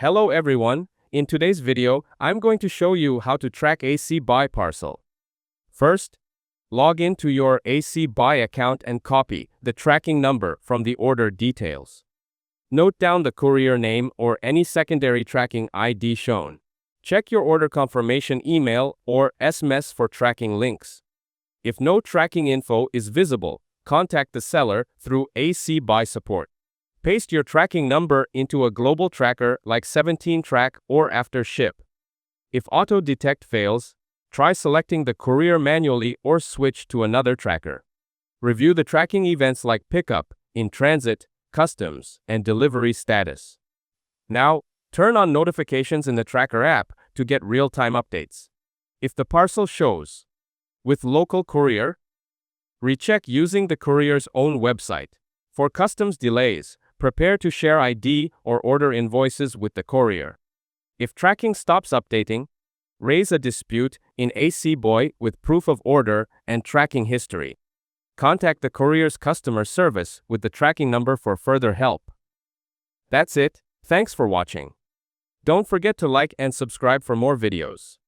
Hello everyone, in today's video, I'm going to show you how to track ACBuy Parcel. First, log in to your ACBuy account and copy the tracking number from the order details. Note down the courier name or any secondary tracking ID shown. Check your order confirmation email or SMS for tracking links. If no tracking info is visible, contact the seller through ACBuy support. Paste your tracking number into a global tracker like 17track or after ship. If auto detect fails, try selecting the courier manually or switch to another tracker. Review the tracking events like pickup, in transit, customs, and delivery status. Now, turn on notifications in the tracker app to get real-time updates. If the parcel shows with local courier, recheck using the courier's own website. For customs delays, prepare to share ID or order invoices with the courier. If tracking stops updating, raise a dispute in ACBuy with proof of order and tracking history. Contact the courier's customer service with the tracking number for further help. That's it. Thanks for watching. Don't forget to like and subscribe for more videos.